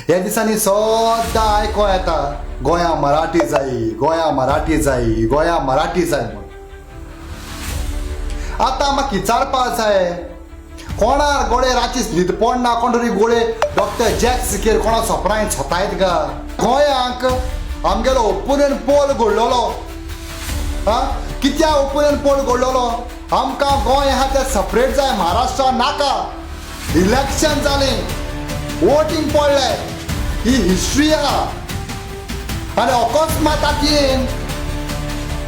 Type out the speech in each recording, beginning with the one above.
ह्या दिसांनी सद्दां आयको येता गोंया मराठी जायी, गोंया मराठी जायी, गोंया मराठी जाय म्हूण. आतां म्हाका विचारपा जाय, कोणार गोळे रातीस न्हीद पडना, कोण तरी गोळे डॉक्टर जॅक सिकेर कोणा सोपरांत सोतायत गा. गोंयांक आमगेलो ओपिनियन पोल घडलोलो. कित्याक ओपिनियन पोल घडलोलो? आमकां गोंय आहा तें सेपरेट जाय, महाराष्ट्रा नाका. इलेक्शन जालें, वोटींग पडलें, ही हिस्ट्री आहा. आनी अकस्मात आतां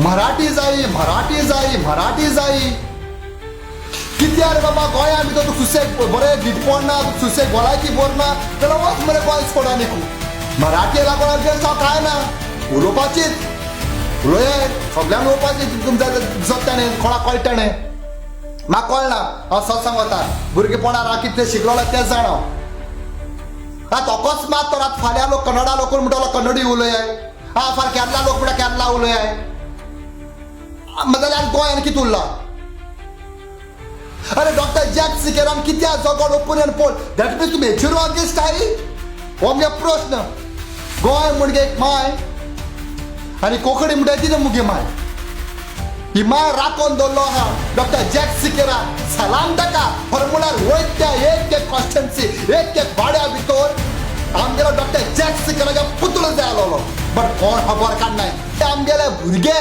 मराठी जायी, मराठी जायी, मराठी जायी. कित्याक रे बाबा गोंया भितर तूं सुसेग बरें न्हीद पडना, सुसेग भलायकी बरना जाल्यार वच मरे गोंय सोडा न्ही. मराठी लागून अगेन्स्ट हांव काय ना, उलोवपाचीच उलय, सगळ्यांक उलोवपाचें. तुमच्या दिसताणे कोणाक कळटाणे, म्हाका कळना. हांव सत सांगता, भुरगेपणान हांव कितें शिकलोलो तेंच जाण हांव. आतां अकस्मात तो रात फाल्यां लोक कन्नडा लोक म्हणटलो कन्नडी उलयाय, फाल्यां केरला लोक म्हणटा केरला उलयाय. जाल्यार गोंयान कितें उरलां? अरे डॉक्टर जॅक सिकेरान कित्याक जगोड ओपिनियन पोल दॅट मीन्स तुमी हेचेरूय अगेन्स्ट आहाय? हो मगे प्रश्न. गोंय म्हणजे एक माय आनी कोंकणी म्हणटा ती मुगे माय. ही माय राखून दवरलो आहा डॉक्टर जॅक सिकेरान. सलाम ताका. फॉर्मुलार वयत त्या एक एक कॉन्स्टिट्युएन्सी, एक एक वाड्या भितर आमगेलो डॉक्टर जॅक सिकेराचो पुतळो जाय आसलोलो. बट कोण खबर काडनाय. आमगेले भुरगे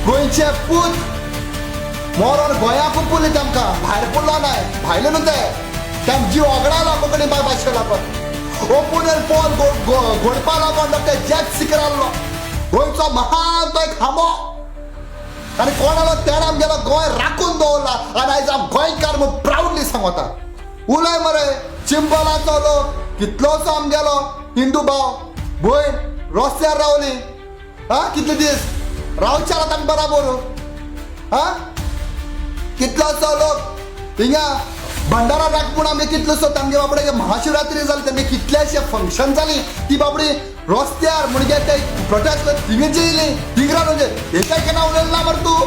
गोंयचे पूत मोरोन गोंयाक पुली तांकां भायर पडलो नाय. भायले न्हू तें जीव ओगडालो कोंकणी भाशे लागून. ओपिनियन पोल घडपा लागून डॉक्टर जॅक सिकेर आसलो गोंयचो महान तो एक हामो. आनी कोण आलो तेणें आमगेलो गोंय राखून दवरला. आनी आयज हांव गोंयकार म्हूण प्रावडली सांगता. उलय मरे चिंबलाचो लोक कितलोसो आमगेलो हिंदू भाव भयण रस्त्यार रावली. कितले दीस रावचे तांकां बराबर. कितलोसो लोक हिंगा भंडारा राख म्हूण आमी कितलोसो तांगे बाबडे महाशिवरात्री जाली, तांगे कितलेशे फंक्शन जाली. ती बाबडी रस्त्यार म्हणजे ते प्रोटेस्ट थिंगा जेयली थिंगरा म्हणजे एका केन्ना उलयलो ना मरे तूं.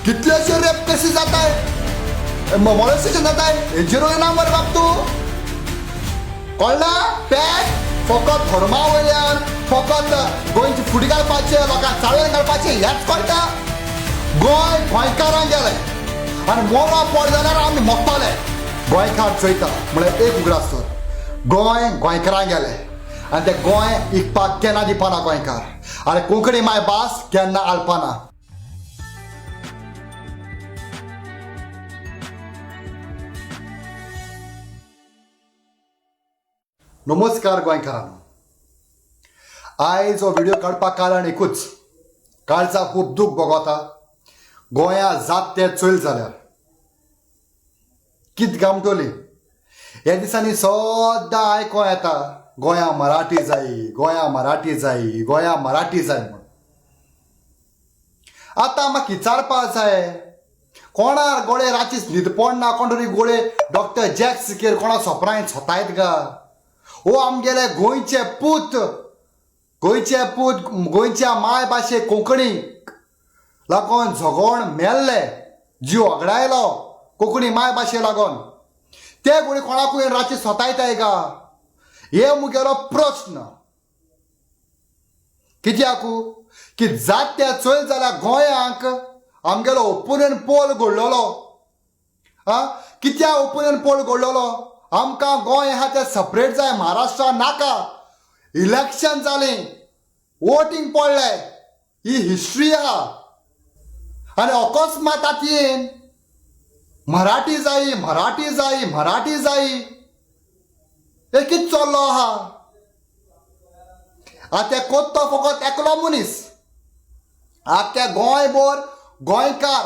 कितलेशे रेप केसीस जाताय, मॉलेस्टेशन जाताय, हेजेरूय ना मरे बाब तूं. कळना? पॅक फकत धर्मा वयल्यान, फकत गोंयची फुडें घालपाचें, लोकांक चाळेर घालपाचें हेंच कळटा. गोंय गोंयकारांक गेलें आनी मोरो पड जाल्यार आमी मोगतले. गोंयकार चयता म्हळ्यार एक उगडासर. गोंय गोंयकारांक गेलें आनी तें गोंय इकपाक केन्ना दिवपाना गोंयकार. आनी कोंकणी माय भास केन्ना आलपाना. नमस्कार गोंयकारांनो. आयज हो व्हिडिओ काडपाक कारण एकूच. काळजा खूब दूख भोगता. गोंया जात ते चल जाल्यार कित गामटोली. ह्या दिसांनी सद्दां आयको येता गोंया मराठी जायी, गोंया मराठी जायी, गोंया मराठी जाय म्हूण. आतां म्हाका विचारपा जाय, कोणार गोळे रातीस न्हीद पडना, कोण तरी गोळे डॉक्टर जॅक सिकेर कोणा सोपरांत सोतायत गा. हो आमगेले गोंयचे पूत, गोंयचे पूत गोंयच्या माय भाशे कोंकणीक लागून झगोण मेल्ले, जीव ओगडायलो कोंकणी माय भाशे लागून. ते गोळे कोणाकूय राती सोतायताय गा. हे मुगेलो प्रश्न. कित्याकू की जात ते चल जाल्यार गोंयांक आमगेलो ओपिनियन पोल घडलोलो. कित्याक ओपिनियन पोल घडलोलो? आमकां गोंय आहा तें सेपरेट जाय, महाराष्ट्रा नाका. इलेक्शन जालें, वोटींग पडलें, ही हिस्ट्री आहा. आनी अकस्मात आतां मराठी जायी, मराठी जायी, मराठी जायी. हे कितें चल्लो आहा? आतां कोत्तो फकत एकलो मनीस. आख्या गोंयभर गोंयकार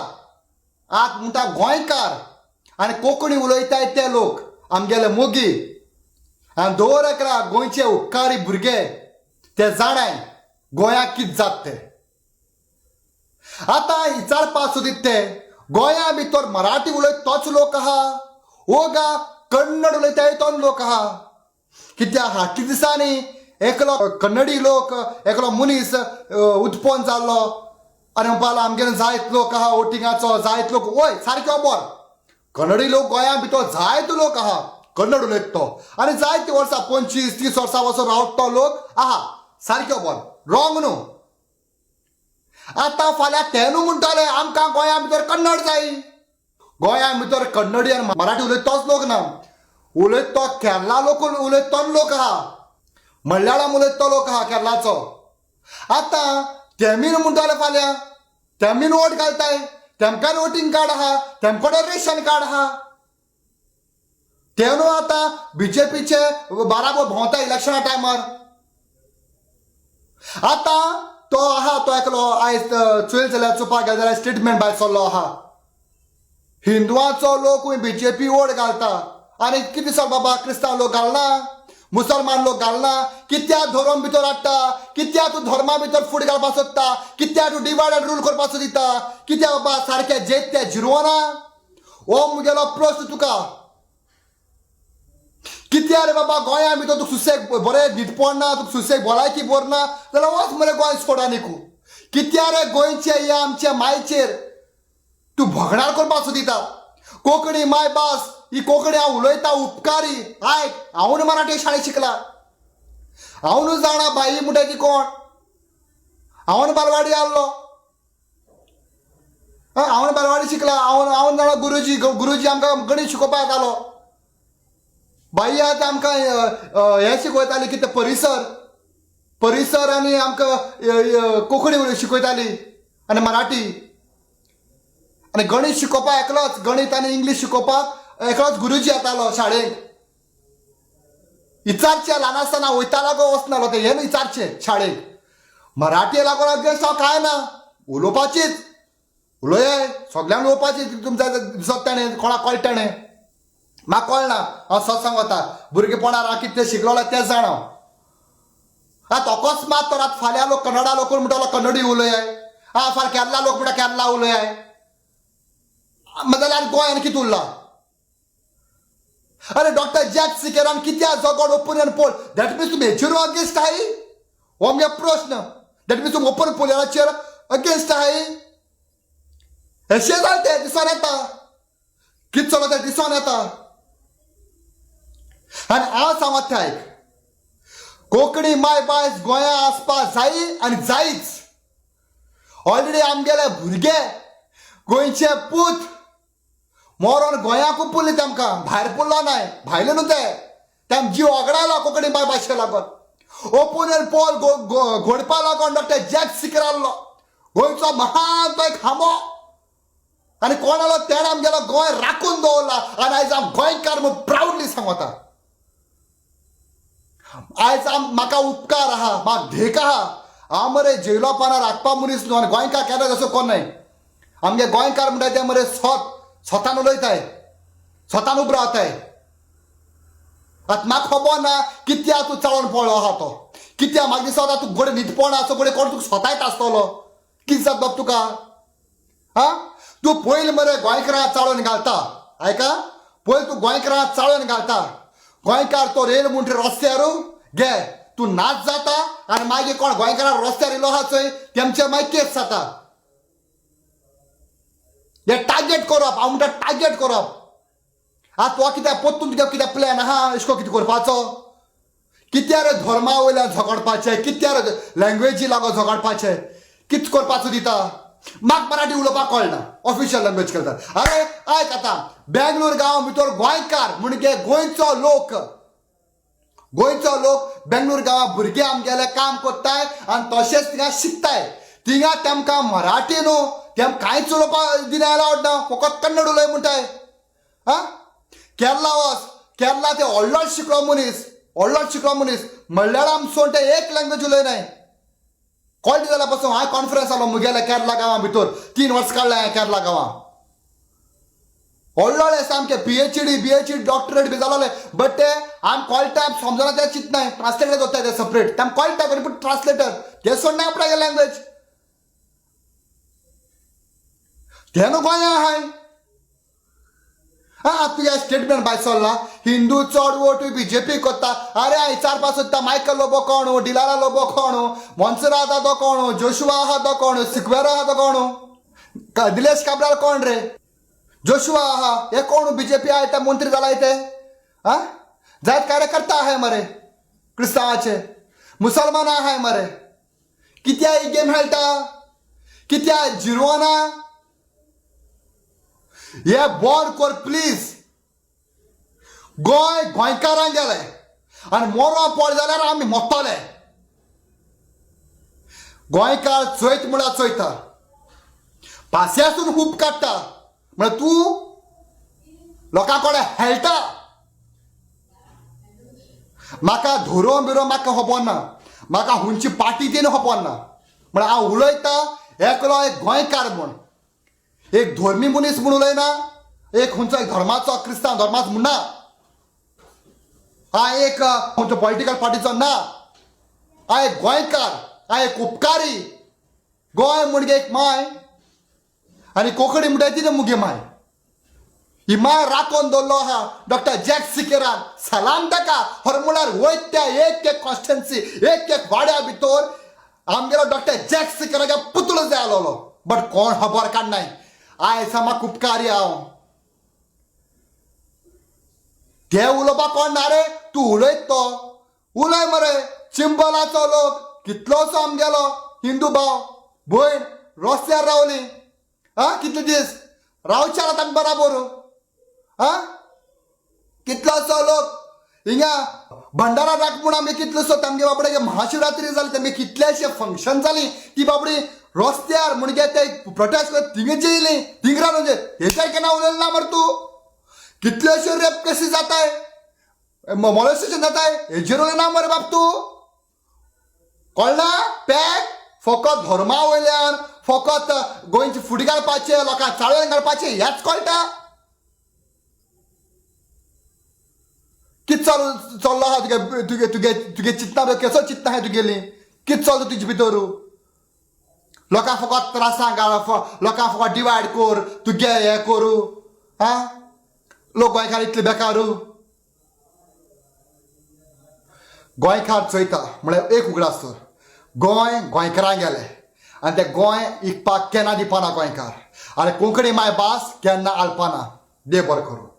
आत म्हणटा गोंयकार आनी कोंकणी उलयताय ते लोक आमगेले मोगी. आनी दवर एकरा गोंयचे उपकारी भुरगे ते जाणाय गोंयाक कितें जाता तें. आतां विचारपाक सोदीत ते गोंया भितर मराठी उलयता तोच लोक आहा वो गा कन्नड उलयताय तोच लोक आहा? कित्याक हाटली दिसांनी एकलो कन्नडी लोक, एकलो मनीस उत्पन्न जाल्लो आनी म्हणपाक आमगेले जायत लोक आहा वोटिंगाचो, जायत लोक वय सारको बोर. कन्नडी लोक गोंया भितर जायत लोक आहा. कन्नड उलयता तो आनी जायती वर्सां 25-30 वर्सां वचून रावता तो लोक आहा सारक्यो बोल रॉंग न्हू. आतां फाल्यां ते न्हू म्हणटले आमकां गोंया भितर कन्नड जाय. गोंया भितर कन्नडी आनी मराठी उलयता तोच लोक ना. उलयता तो केरला लोक उलयता तो लोक आहा, मल्याळम उलयता तो लोक आहा केरलाचो. आतां तेमीन म्हणटले फाल्यां तेमीन वोट घालताय, तेमकां वोटींग कार्ड आहा, तेमकडे रेशन कार्ड आहा. ते न्हू आतां बीजेपीचे बाराबर भोंवता इलेक्शना टायमार. आतां तो आहा तो एकलो आयज चोयल जाल्यार चुपाक गेले जाल्यार स्टेटमेंट भायर सरलो आहा. हिंदुवाचो लोकूय बीजेपी वोट घालता आनी कितें सर बाबा क्रिस्तांव लोक घालना, मुसलमान लोक घालना. कित्याक धर्म भितर हाडटा, कित्याक तूं धर्मा भितर फूट घालपाक सोदता, कित्याक तूं डिवायड एंड रूल करपाक सोदिता, कित्याक बाबा सारकें जेत तें जिरवना. हो मुगेलो प्रश्न तुका. कित्याक रे बाबा गोंया भितर तुका सुसेग बरें न्हीदपण ना, तुका सुसेग भलायकी बरी ना जाल्यार वच मरे गोंय सोडा न्ही. कित्याक रे गोंयचे ह्या आमच्या मायचेर तूं भगडार करपाक सोदिता. कोंकणी मायभास ही कोंकणी हांव उलयता उपकारी. आयक हांव मराठी शाळेंत शिकला, हांव जाणा बाई म्हणटा ती कोण. हांव बालवाडी आसलो, हांव बालवाडी शिकला. हांव जाणा गुरुजी आमकां गणीत शिकोवपाक येतालो. बाई आतां आमकां हें शिकयताली कितें परिसर आनी आमकां कोंकणी शिकयताली आनी मराठी. आनी गणीत शिकोवपाक एकलोच, गणीत आनी इंग्लीश शिकोवपाक एकलोच गुरुजी येतालो शाळेक. विचारचें ल्हान आसतना वयतालो गो वचनालो ते हें विचारचें शाळेक. मराठी लागून अगेन्स्ट हांव कांय ना, उलोवपाचीच उलय, सगळ्यांक उलोवपाची. तुमच्या दिसत ताणें कोणाक कळटणें म्हाका कळना. हांव सत्संग वता भुरगेपणान हांव कितें शिकलोलें तेंच जाणा. आतां अकस्मात तर आतां फाल्यां लोक कन्नडा लोक म्हणटालो कन्नडी उलयाय, फाल्यां केरला लोक म्हणटा केरला उलयाय. जाल्यार गोंयान कितें उरला. अरे डॉक्टर जॅक सिकेरान कित्याक झगड ओपिनियन पोल दॅट मिन्स तुमी हेचेरूय अगेन्स्ट आहाय. हो म्हगे प्रश्न. दॅट मिन्स तुमी ओपन पोलियराचेर अगेन्स्ट आहाय. हेशें जालें तें दिसून येता, कितें चलो तें दिसून येता. आनी हांव सांगत तें आयक, कोंकणी मायभास गोंया आसपाक जायी आनी जायीच. ऑलरेडी आमगेले भुरगे गोंयचे पूत मोरोन गोंयाकूच पुरले, तेमकां भायर पुरलो नाय. भायले न्हू तेम जीव ओगडायलो कोंकणी भाशे लागून. ओपिनियन पोल घोडपा लागून डॉक्टर जॅक सिकर आहलो गोंयचो महान तो एक हांबो. आनी कोण आलो तेणें आमगेलो गोंय राखून दवरला. आनी आयज हांव गोंयकार म्हूण प्रावडली सांगता. आयज म्हाका उपकार आहा, म्हाका धेक आहा. हांव मरे जेलो पानार राखपा मनीस न्हू आनी गोंयकार केन्ना तसो कोन्नाय. आमगे गोंयकार म्हणटा ते मरे स्वतान उलयताय, स्वतान उब रावताय. आतां म्हाका खबर ना कित्याक तूं चलोन पळलो आहा तो, कित्याक म्हाका दिसता तूं गोडे न्हिदपण आसा गोडे कोण तुका स्वतायत आसतलो. कितें जाता बाब तुका. तूं पयलीं मरे गोंयकारां चाळोवन घालता. आयका पयलीं तूं गोंयकारां चाळोवन घालता. गोंयकार तो रेल म्हणटा रस्त्यार घे तूं नाच जाता आनी मागीर कोण गोंयकारां रस्त्यार येयलो आहा चोय तेमचे मागीर केस जाता. हे टार्गेट करप, हांव म्हणटा टार्गेट करप. आतां हो कित्याक पोत्तून तुका कितें प्लॅन आहा अशें कितें करपाचो. कित्याक रे धर्मा वयल्यान झगडपाचें, कित्याक रे लँग्वेजी लागून झगडपाचें, कितें करपाचो दिता. म्हाका मराठी उलोवपाक कळना, ऑफिशियल लँग्वेज करता. अरे आयक आतां बेंगलोर गांव भितर गोंयकार म्हणजे गोंयचो लोक बेंगलोर गांवां भुरगे आमगेले काम कोत्ताय आनी तशेंच थिंगा शिकताय. थिंगा तेमकां मराठी न्हू तेम कांयच उलोवपाक दिना आवडना, फकत कन्नड उलय म्हणटाय. केरला वच, केरला ते व्हडलो शिकलो मनीस मल्याळम सोड ते एक लँग्वेज उलयनाय. कळटा जाल्यार पासून हांवें कॉन्फरन्स आलो मुगेले केरला गांवां भितर 3 वर्सां काडलें हांवें केरला गांवां. व्हडले सामके पीएचडी डॉक्टरेट बी जालोले. बट ते आमी कळटा समजना ते चिंतनाय, ट्रान्सलेटर करताय ते सेपरेट. तेमकां कळटा बरें पूण ट्रान्सलेटर ते सोडनाय आपणागे लँग्वेज. ते न्हू गोंया आहाय. तुगे स्टेटमेंट भायर सरला हिंदू चड वोट बीजेपी करता. अरे हांव विचारपाक सोदता मायकल लोबो कोण, डिलारा लोबो कोण, मोन्सरात आहा तो कोण, जोशुआ आहा तो कोण, सिक्वेरा आहा तो कोण, दिलेश काब्राल कोण रे, जोशुआ आहा हे कोण बीजेपी आहा ते मंत्री जाला ते. हा जायत कार्यकर्ता आहे मरे क्रिस्तांवाचे मुसलमान आहे मरे कित्या ही गेम खेळटा कित्या जिरवाना हे बॉर्ड कर प्लीज गोंय गोंयकारांक गेले आनी मोरो पड जाल्यार आमी मोत्तले गोंयकार चोयत म्हळ्यार चोयता पास्यासून खूब काडटा म्हळ्यार तूं लोकां कडेन हेळटा म्हाका धोरो बिरो म्हाका खबर ना म्हाका हुंची पाटी तीन खबर ना म्हळ्यार हांव उलयतां एकलो एक गोंयकार म्हूण एक धर्मी मनीस म्हूण उलयना एक खंयचो एक धर्माचो क्रिस्तांव धर्माचो म्हूण ना हांव एक खंयचो पॉलिटिकल पार्टीचो ना हांव एक गोंयकार हांव एक उपकारी गोंय म्हणजे एक माय आनी कोंकणी म्हणटा ती मुगे माय ही माय राखून दवरलो आहा डॉक्टर जॅक सिकेरान सलाम ताका हर म्हळ्यार वयत त्या एक एक कॉन्स्टिट्युन्सी एक एक वाड्या भितर आमगेलो डॉक्टर जॅक सिकेराचे पुतळो जाय आसलो बट कोण खबर काडनाय आयज म्हाका उपकारी हांव ते उलोवपाक कोण ना रे तूं उलयत तो उलय मरे चिंबलाचो लोक कितलोसो आमगेलो हिंदू भाव भयण रस्त्यार रावली हा कितले दीस रावचे आतां बराबर हा कितलोसो लोक हिंगा भंडारा राख म्हूण आमी कितलोसो तांगे बाबडे महाशिवरात्री जाली तांगे कितलेशे फंक्शन जाली ती बाबडी रस्त्यार म्हणजे ते प्रोटेस्ट करत थिंग जेयली थिंगरा म्हणजे हेच्या केन्ना उलयलें ना मरे तूं कितलेशे रेप केसी जाताय मॉलेस्टेशन जाताय हेजेर उलय ना मरे बाप तूं कळना पॅक फकत धर्मा वयल्यान फकत गोंयची फुडें घालपाचें लोकांक चाळवेन घालपाचें हेंच कळटा कितें चल्लो आहा तुगे तुगे तुगे चिंतना केसो चिंतना आहा तुगेली कितें चलता तुजे भितर लोकांक फकत त्रासांक घाल लोकांक फकत डिवायड कर तुगे हें करू हा लोक गोंयकार इतले बेकारू गोंयकार चोयता म्हळ्यार एक उगडास तर गोंय गोंयकारांक गेलें आनी तें गोंय इकपाक केन्ना दिवपाना गोंयकार आनी कोंकणी माय भास केन्ना आलपाना देव बरें करूं